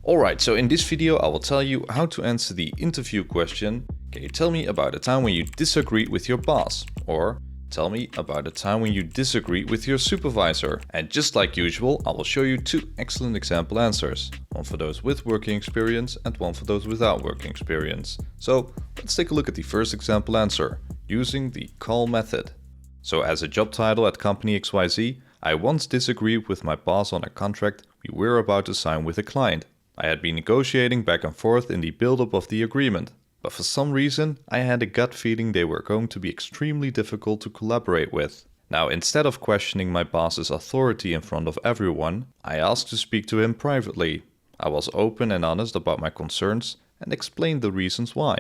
Alright, so in this video I will tell you how to answer the interview question, can you tell me about a time when you disagreed with your boss? Or tell me about a time when you disagreed with your supervisor. And just like usual, I will show you two excellent example answers. One for those with working experience and one for those without working experience. So let's take a look at the first example answer, using the call method. So as a job title at company XYZ, I once disagreed with my boss on a contract we were about to sign with a client. I had been negotiating back and forth in the build-up of the agreement, but for some reason I had a gut feeling they were going to be extremely difficult to collaborate with. Now, instead of questioning my boss's authority in front of everyone, I asked to speak to him privately. I was open and honest about my concerns and explained the reasons why.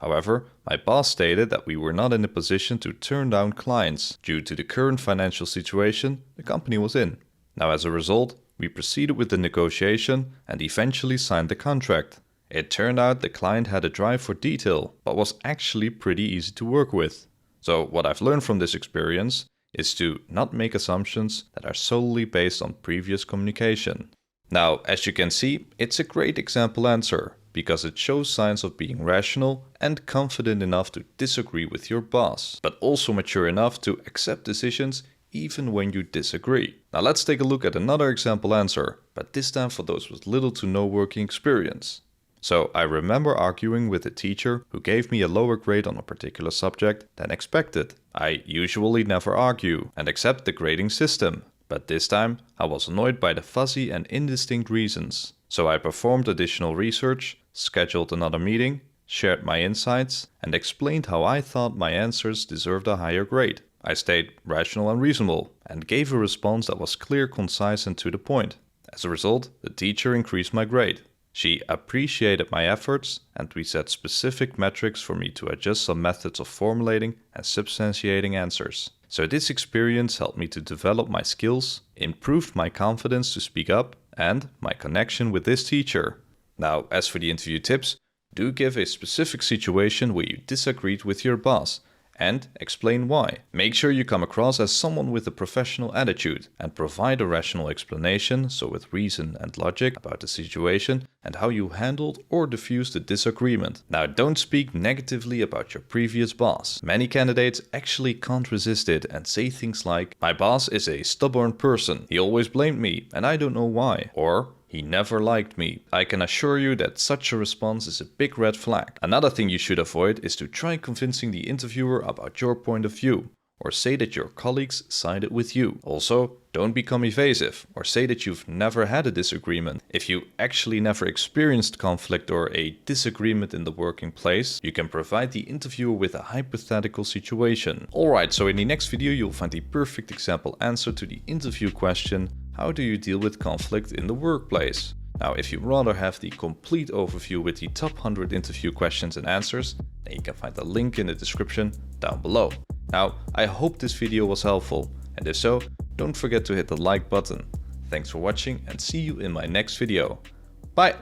However, my boss stated that we were not in a position to turn down clients due to the current financial situation the company was in. Now, as a result, we proceeded with the negotiation and eventually signed the contract. It turned out the client had a drive for detail, but was actually pretty easy to work with. So what I've learned from this experience is to not make assumptions that are solely based on previous communication. Now, as you can see, it's a great example answer because it shows signs of being rational and confident enough to disagree with your boss, but also mature enough to accept decisions even when you disagree. Now let's take a look at another example answer, but this time for those with little to no working experience. So I remember arguing with a teacher who gave me a lower grade on a particular subject than expected. I usually never argue and accept the grading system, but this time I was annoyed by the fuzzy and indistinct reasons. So I performed additional research, scheduled another meeting, shared my insights, and explained how I thought my answers deserved a higher grade. I stayed rational and reasonable and gave a response that was clear, concise and to the point. As a result, the teacher increased my grade. She appreciated my efforts and we set specific metrics for me to adjust some methods of formulating and substantiating answers. So this experience helped me to develop my skills, improved my confidence to speak up and my connection with this teacher. Now, as for the interview tips, do give a specific situation where you disagreed with your boss and explain why. Make sure you come across as someone with a professional attitude and provide a rational explanation, so with reason and logic about the situation and how you handled or diffused the disagreement. Now, don't speak negatively about your previous boss. Many candidates actually can't resist it and say things like, "My boss is a stubborn person. He always blamed me and I don't know why." Or, "He never liked me." I can assure you that such a response is a big red flag. Another thing you should avoid is to try convincing the interviewer about your point of view, or say that your colleagues sided with you. Also, don't become evasive or say that you've never had a disagreement. If you actually never experienced conflict or a disagreement in the working place, you can provide the interviewer with a hypothetical situation. Alright, so in the next video you'll find the perfect example answer to the interview question, how do you deal with conflict in the workplace? Now, if you rather have the complete overview with the top 100 interview questions and answers, then you can find the link in the description down below. Now, I hope this video was helpful, and if so, don't forget to hit the like button. Thanks for watching and see you in my next video. Bye!